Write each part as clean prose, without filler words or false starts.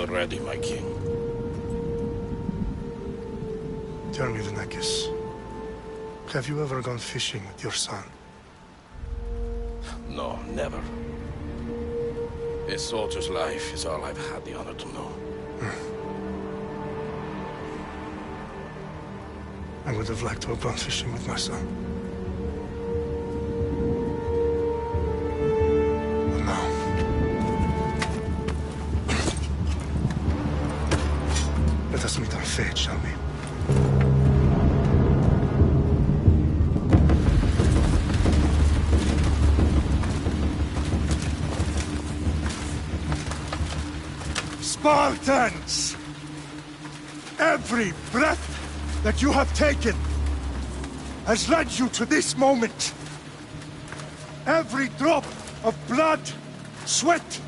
ready, my king. Tell me, Vinekis, have you ever gone fishing with your son? No, never. A soldier's life is all I've had the honor to know. I would have liked to have gone fishing with my son. But now... let us meet our fate, shall we? Spartans! Every breath that you have taken has led you to this moment. Every drop of blood, sweat,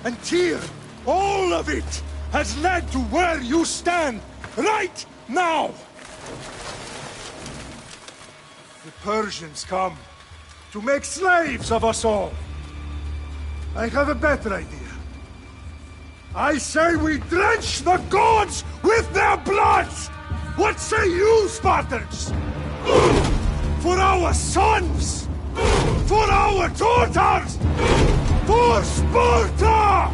and tear, all of it has led to where you stand right now. The Persians come to make slaves of us all. I have a better idea. I say we drench the gods with their blood! What say you, Spartans? For our sons! For our daughters! For Sparta!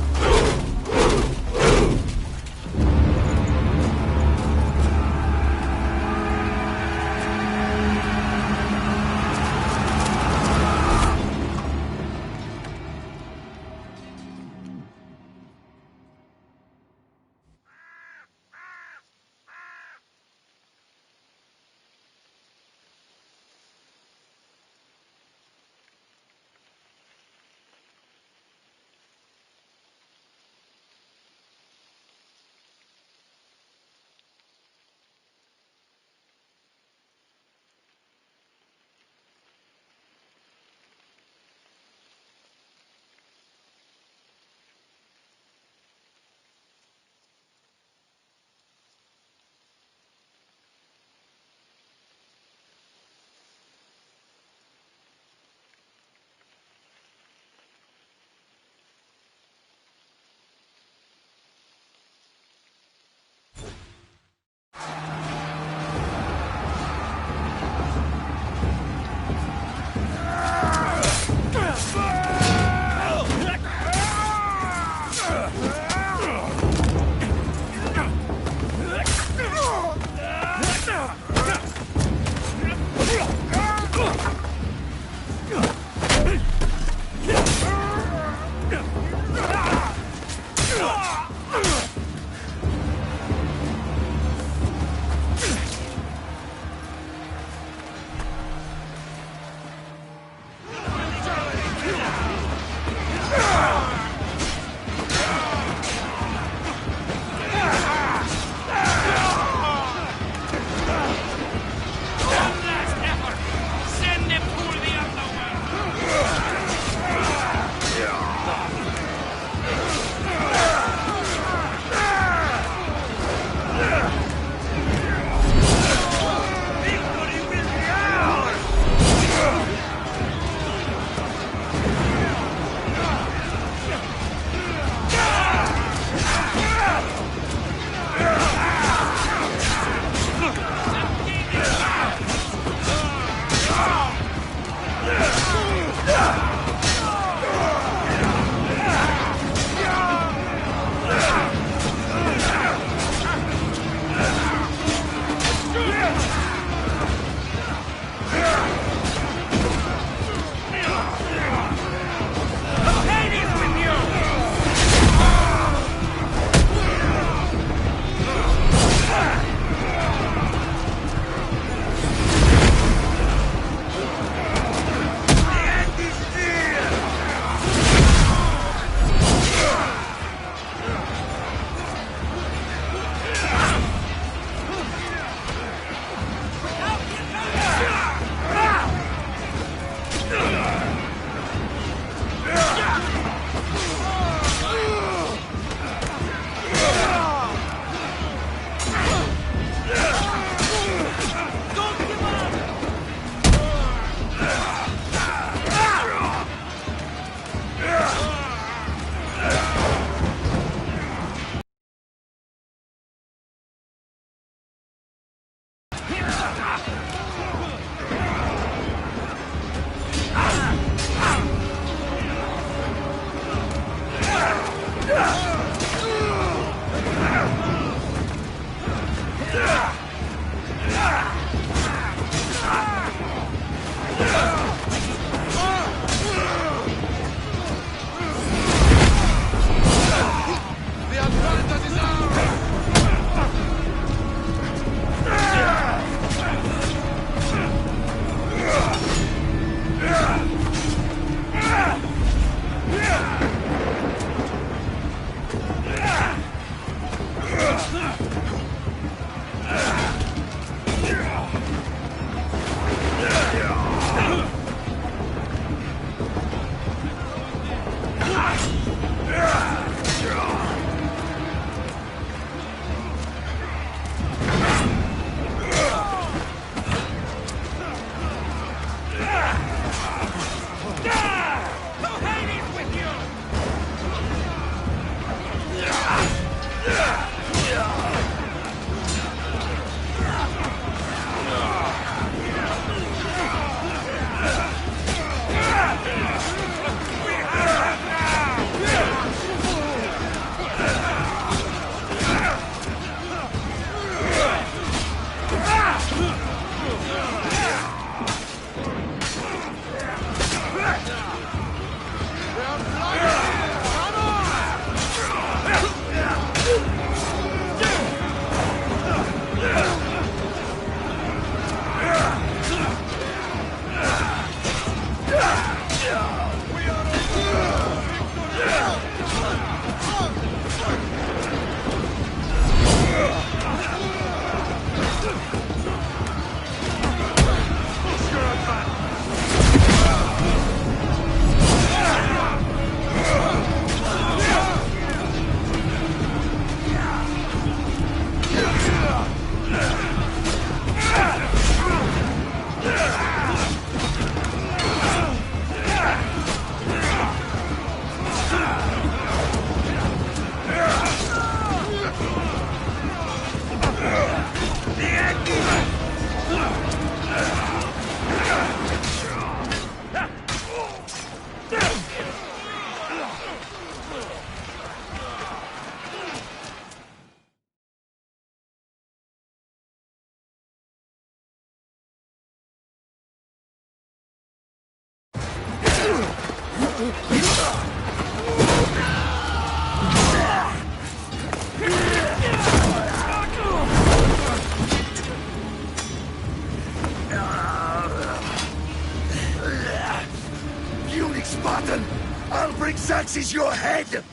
Spartan! I'll bring Xerxes your head!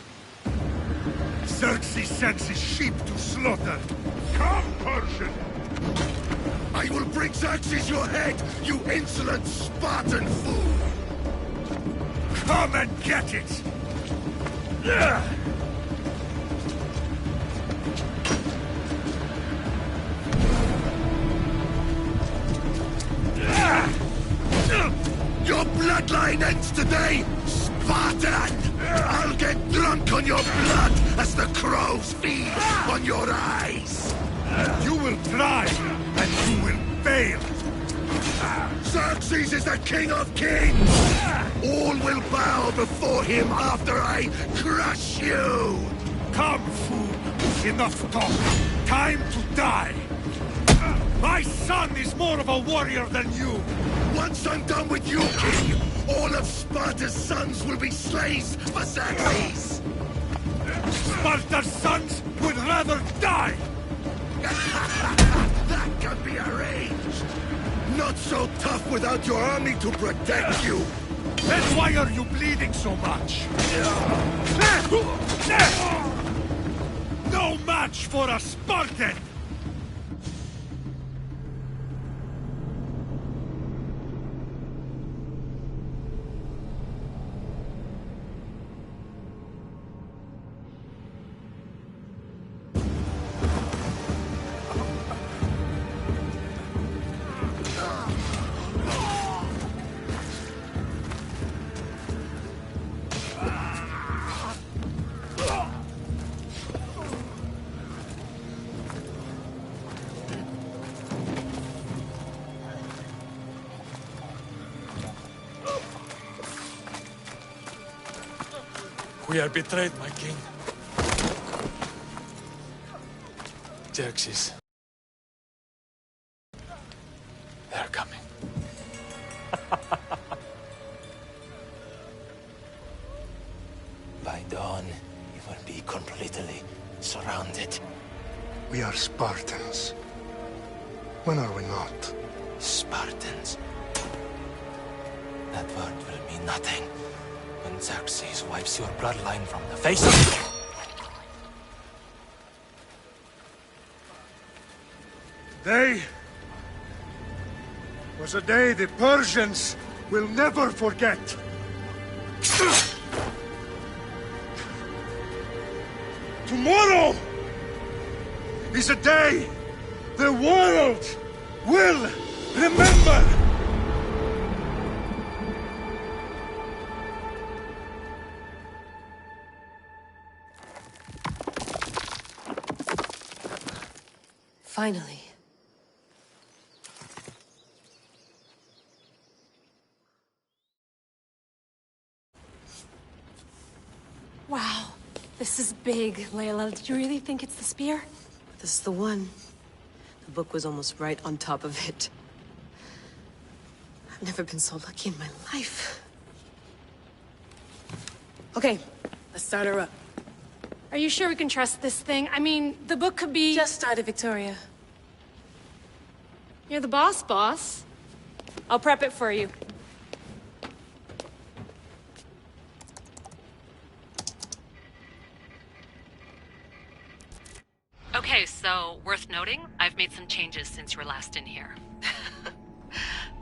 Xerxes sends his sheep to slaughter. Come, Persian! I will bring Xerxes your head, you insolent Spartan fool! Come and get it! Your bloodline ends today, Spartan! I'll get drunk on your blood as the crows feed on your eyes! You will try, and you will fail! Xerxes is the king of kings! All will bow before him after I crush you! Come, fool! Enough talk! Time to die! My son is more of a warrior than you! Once I'm done with you, king, all of Sparta's sons will be slaves for Xerxes! Sparta's sons would rather die! That can be arranged! Not so tough without your army to protect you! Then why are you bleeding so much? No match for a Spartan! We are betrayed, my king. Xerxes. They're coming. By dawn, you will be completely surrounded. We are Spartans. When are we not? Spartans. That word will mean nothing when Xerxes wipes your bloodline from the face of... Day was a day the Persians will never forget. Tomorrow is a day the world will remember. Finally. Wow, this is big, Layla. Did you really think it's the spear? This is the one. The book was almost right on top of it. I've never been so lucky in my life. Okay, let's start her up. Are you sure we can trust this thing? I mean, the book could be... Just started, Victoria. You're the boss. I'll prep it for you. Okay, so, worth noting, I've made some changes since you were last in here.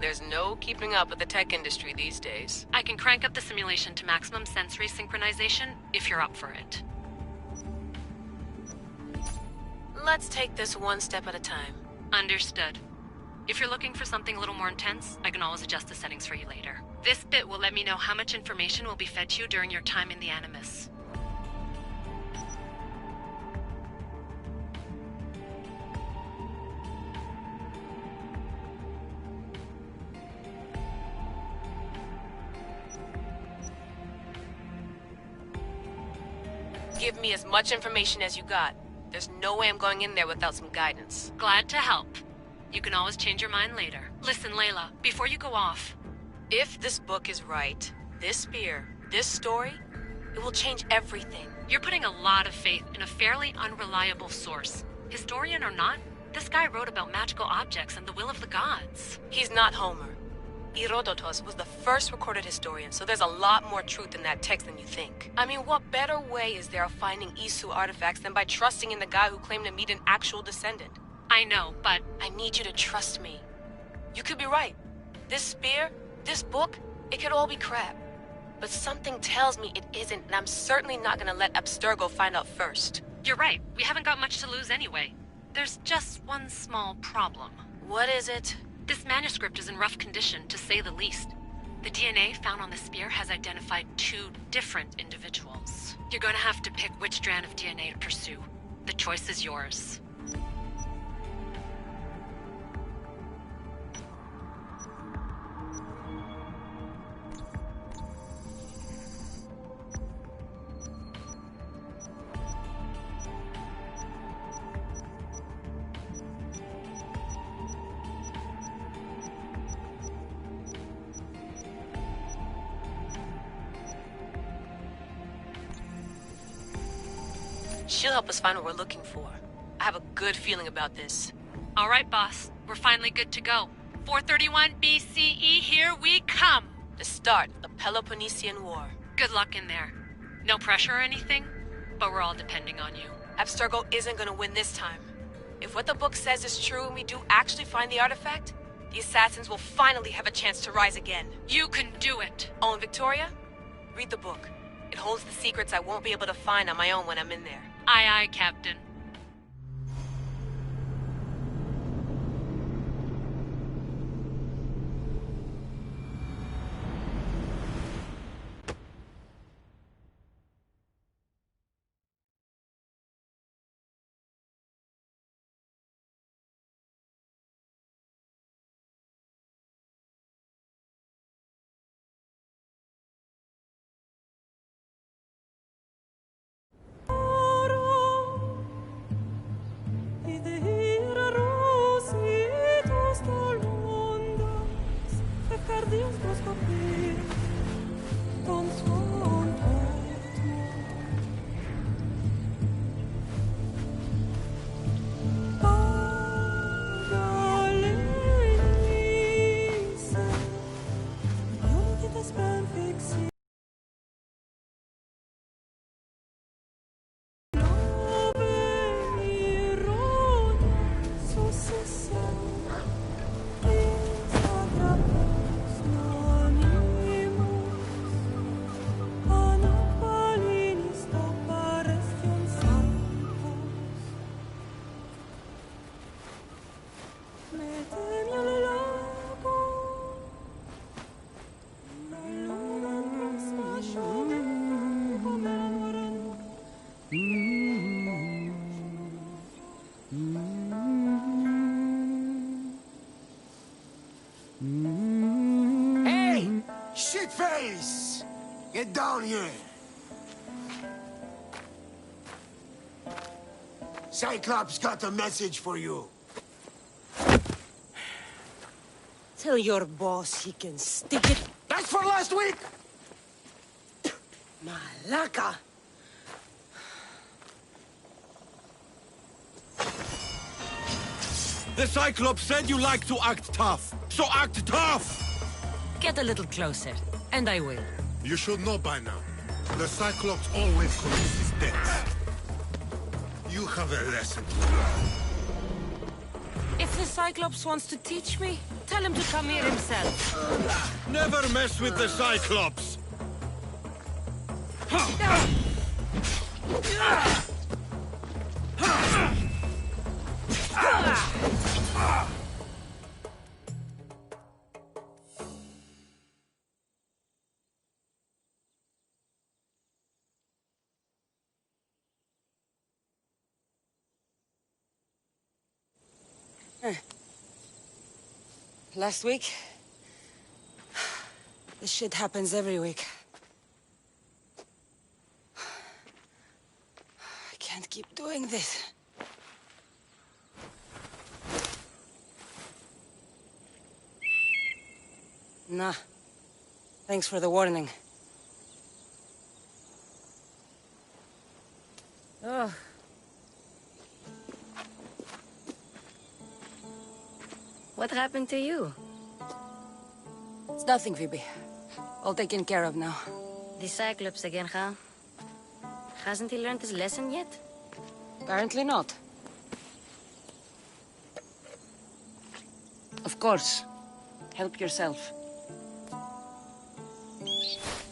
There's no keeping up with the tech industry these days. I can crank up the simulation to maximum sensory synchronization, if you're up for it. Let's take this one step at a time. Understood. If you're looking for something a little more intense, I can always adjust the settings for you later. This bit will let me know how much information will be fed to you during your time in the Animus. Give me as much information as you got. There's no way I'm going in there without some guidance. Glad to help. You can always change your mind later. Listen, Layla, before you go off... If this book is right, this spear, this story, it will change everything. You're putting a lot of faith in a fairly unreliable source. Historian or not, this guy wrote about magical objects and the will of the gods. He's not Homer. Herodotus was the first recorded historian, so there's a lot more truth in that text than you think. I mean, what better way is there of finding Isu artifacts than by trusting in the guy who claimed to meet an actual descendant? I know, but... I need you to trust me. You could be right. This spear, this book, it could all be crap. But something tells me it isn't, and I'm certainly not gonna let Abstergo find out first. You're right. We haven't got much to lose anyway. There's just one small problem. What is it? This manuscript is in rough condition, to say the least. The DNA found on the spear has identified 2 different individuals. You're going to have to pick which strand of DNA to pursue. The choice is yours. She'll help us find what we're looking for. I have a good feeling about this. All right, boss. We're finally good to go. 431 BCE, here we come! The start of the Peloponnesian War. Good luck in there. No pressure or anything, but we're all depending on you. Abstergo isn't gonna win this time. If what the book says is true and we do actually find the artifact, the assassins will finally have a chance to rise again. You can do it! Oh, and Victoria? Read the book. It holds the secrets I won't be able to find on my own when I'm in there. Aye, aye, Captain. Hey! Shitface! Get down here! Cyclops got a message for you. Tell your boss he can stick it. That's for last week! Malaka! The Cyclops said you like to act tough, so act tough! Get a little closer, and I will. You should know by now. The Cyclops always collects his debts. You have a lesson to learn. If the Cyclops wants to teach me, tell him to come here himself. Never mess with the Cyclops! Last week? This shit happens every week. I can't keep doing this. Nah. Thanks for the warning. Oh. What happened to you? It's nothing, Phoebe. All taken care of now. The Cyclops again, huh? Hasn't he learned his lesson yet? Apparently not. Of course. Help yourself.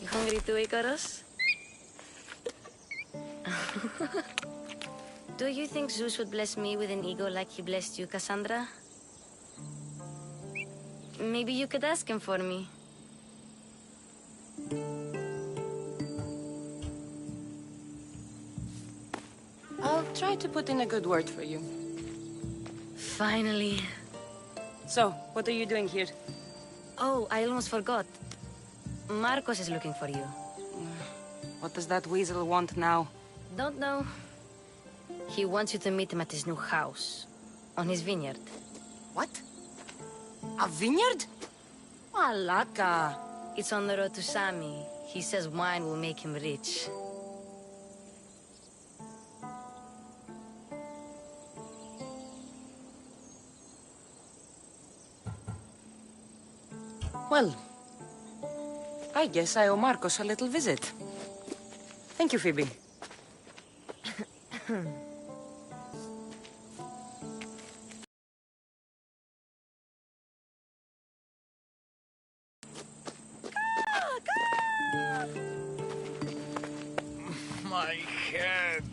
You hungry too, Icarus? Do you think Zeus would bless me with an ego like he blessed you, Cassandra? Maybe you could ask him for me. I'll try to put in a good word for you. Finally. So, what are you doing here? Oh, I almost forgot. Marcos is looking for you. What does that weasel want now? Don't know. He wants you to meet him at his new house. On his vineyard. What? A vineyard? Malaka. It's on the road to Sami. He says wine will make him rich. Well, I guess I owe Marcos a little visit. Thank you, Phoebe. My head.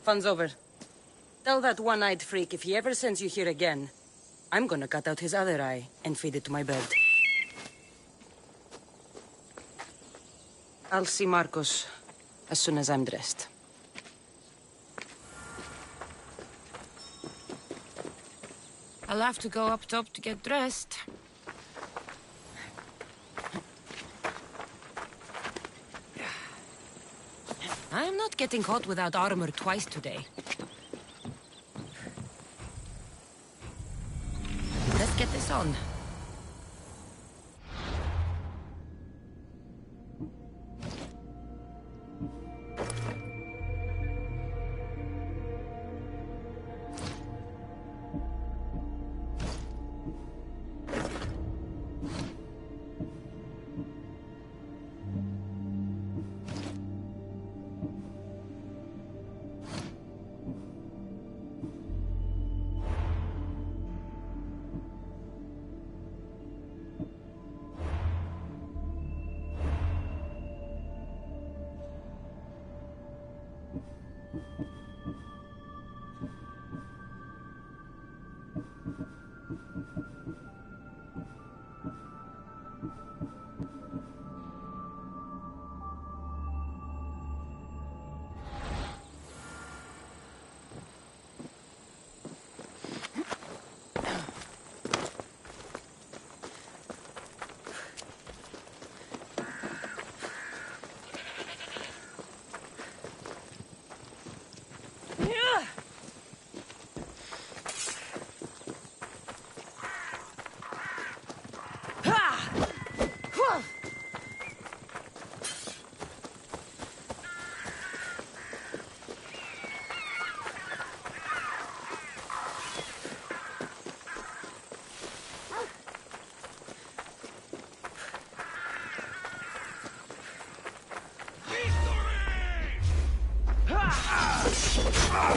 Fun's over. Tell that one-eyed freak if he ever sends you here again, I'm gonna cut out his other eye and feed it to my bird. I'll see Marcos as soon as I'm dressed. I'll have to go up top to get dressed. I'm not getting caught without armor twice today. Let's get this on.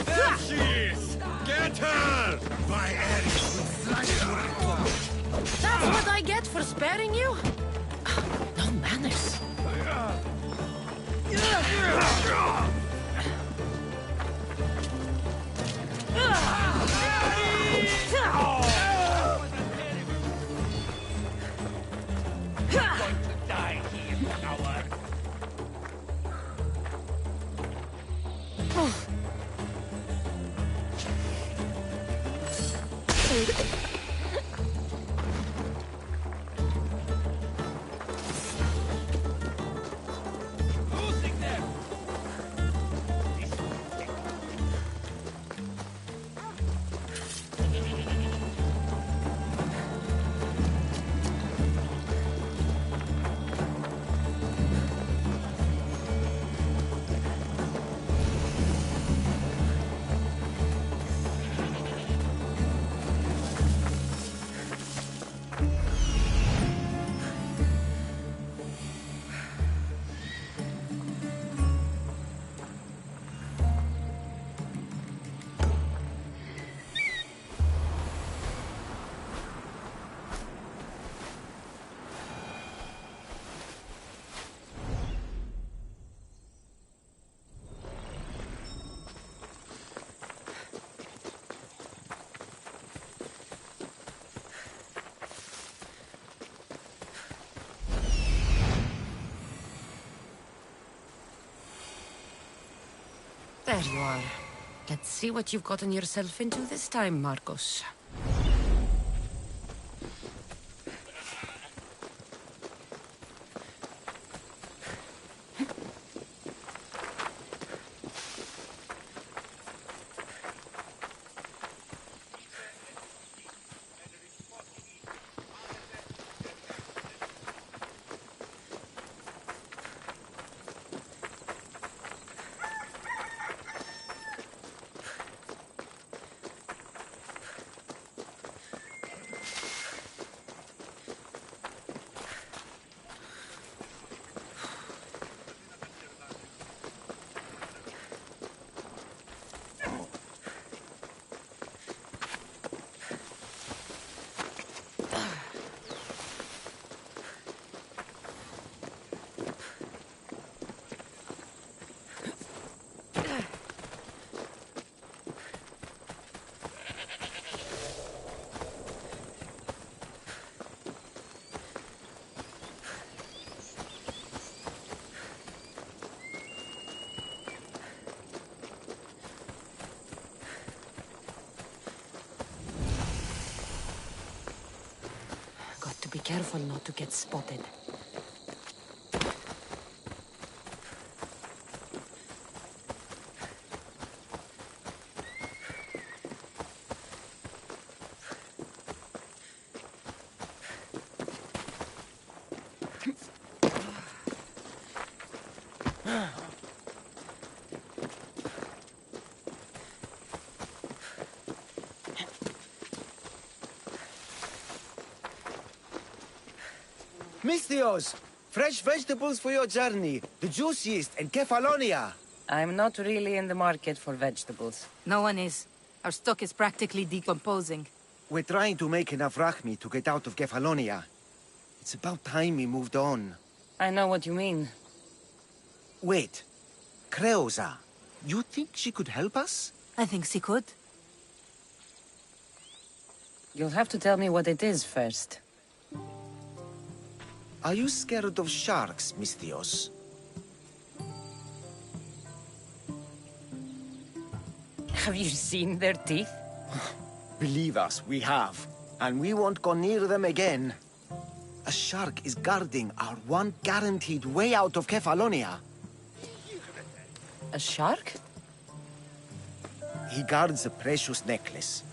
There she is! Get her! By Ares will flash your report. That's what I get for sparing you? No manners. There you are. Let's see what you've gotten yourself into this time, Marcos. Be careful not to get spotted. Mistios! Fresh vegetables for your journey. The juiciest in Kefalonia. I'm not really in the market for vegetables. No one is. Our stock is practically decomposing. We're trying to make enough rachmi to get out of Kefalonia. It's about time we moved on. I know what you mean. Wait. Creosa. You think she could help us? I think she could. You'll have to tell me what it is first. Are you scared of sharks, Misthios? Have you seen their teeth? Believe us, we have. And we won't go near them again. A shark is guarding our one guaranteed way out of Kefalonia. A shark? He guards a precious necklace.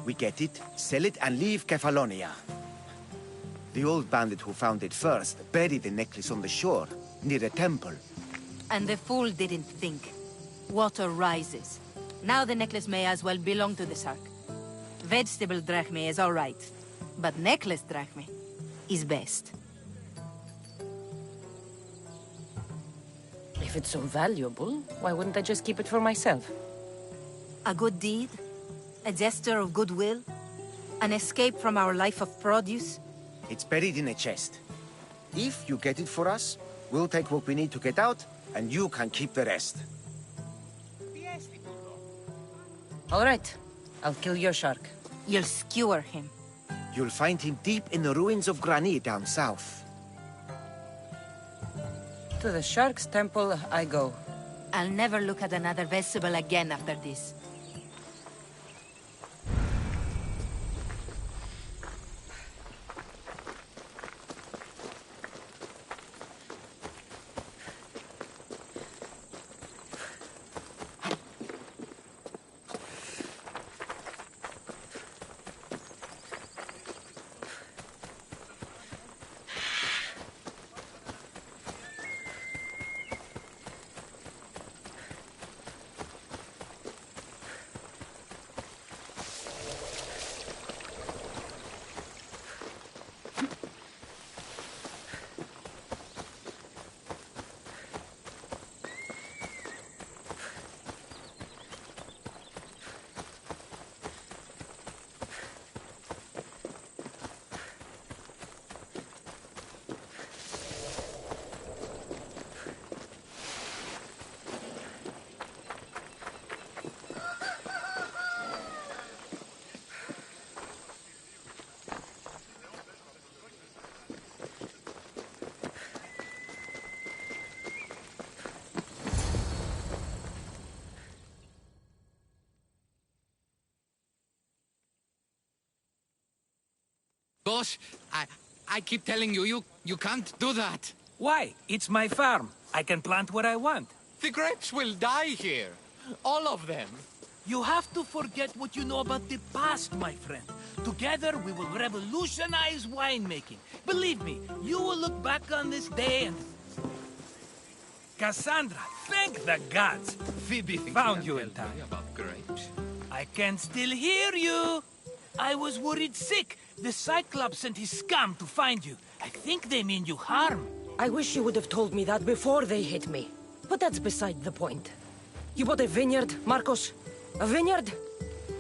We get it, sell it, and leave Kefalonia. The old bandit who found it first buried the necklace on the shore, near a temple. And the fool didn't think. Water rises. Now the necklace may as well belong to the shark. Vegetable drachme is all right, but necklace drachme is best. If it's so valuable, why wouldn't I just keep it for myself? A good deed, a gesture of goodwill, an escape from our life of produce. It's buried in a chest. If you get it for us, we'll take what we need to get out, and you can keep the rest. All right. I'll kill your shark. You'll skewer him. You'll find him deep in the ruins of Granit down south. To the shark's temple I go. I'll never look at another vegetable again after this. Boss, I keep telling you, you can't do that. Why? It's my farm. I can plant what I want. The grapes will die here. All of them. You have to forget what you know about the past, my friend. Together, we will revolutionize winemaking. Believe me, you will look back on this day and... Cassandra, thank the gods! Phoebe found you in time. About grapes. I can still hear you! I was worried sick. The Cyclops sent his scum to find you. I think they mean you harm. I wish you would have told me that before they hit me. But that's beside the point. You bought a vineyard, Marcos? A vineyard?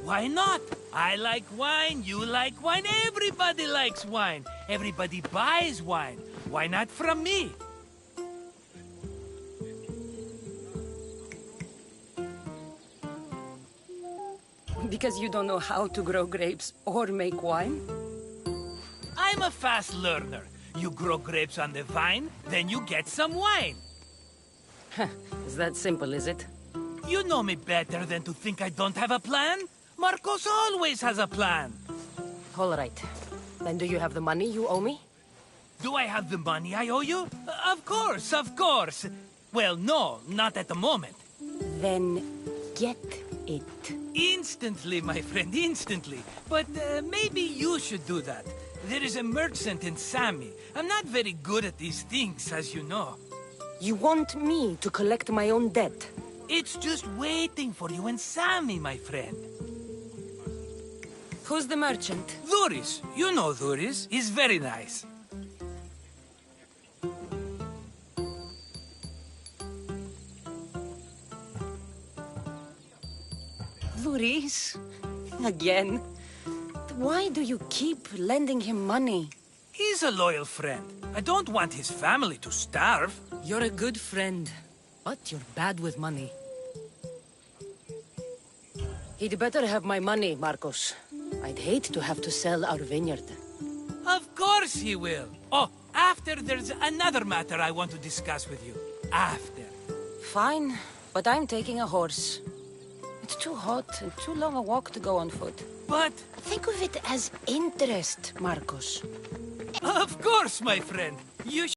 Why not? I like wine, you like wine, everybody likes wine. Everybody buys wine. Why not from me? Because you don't know how to grow grapes or make wine? I'm a fast learner. You grow grapes on the vine, then you get some wine. Is that simple, is it? You know me better than to think I don't have a plan. Marcos always has a plan. All right. Then do you have the money you owe me? Do I have the money I owe you? Of course, of course. Well, no, not at the moment. Then get it. Instantly, my friend, instantly. But maybe you should do that. There is a merchant in Sami. I'm not very good at these things, as you know. You want me to collect my own debt? It's just waiting for you in Sami, my friend. Who's the merchant? Dhuris. You know Dhuris. He's very nice. Dhuris? Again? Why do you keep lending him money? He's a loyal friend. I don't want his family to starve. You're a good friend, but you're bad with money. He'd better have my money, Marcos. I'd hate to have to sell our vineyard. Of course he will. Oh, after there's another matter I want to discuss with you. After. Fine, but I'm taking a horse. It's too hot and too long a walk to go on foot. But... Think of it as interest, Marcos. Of course, my friend. You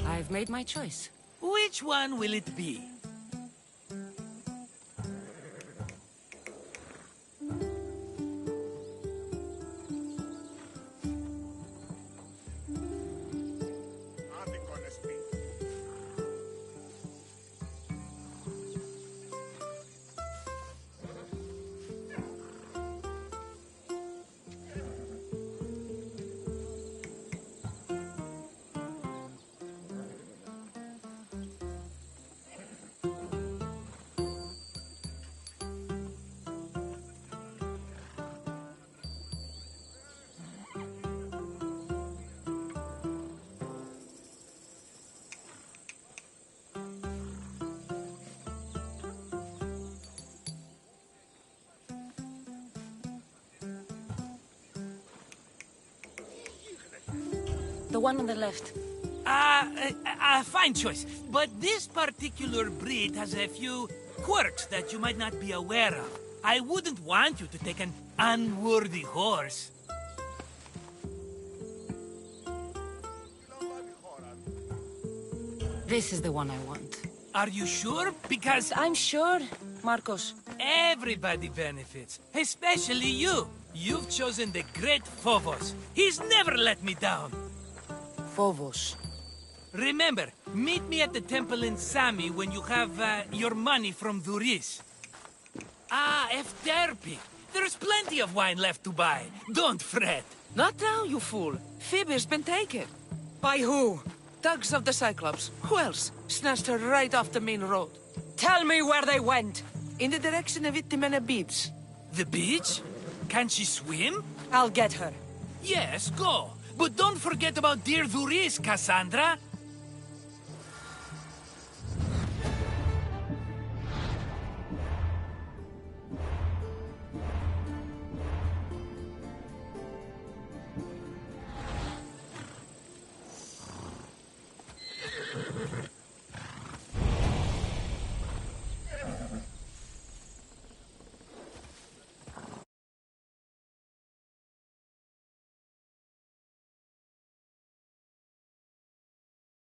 I've made my choice. Which one will it be? The one on the left. Fine choice. But this particular breed has a few quirks that you might not be aware of. I wouldn't want you to take an unworthy horse. This is the one I want. Are you sure? Because... I'm sure, Marcos. Everybody benefits, especially you. You've chosen the great Phobos. He's never let me down. Phobos. Remember, meet me at the temple in Sami when you have your money from Duris. Ah, Efterpi. There's plenty of wine left to buy. Don't fret. Not now, you fool. Phoebe's been taken. By who? Thugs of the Cyclops. Who else? Snatched her right off the main road. Tell me where they went. In the direction of Itimena Beach. The beach? Can she swim? I'll get her. Yes, go. But don't forget about dear Duris, Cassandra.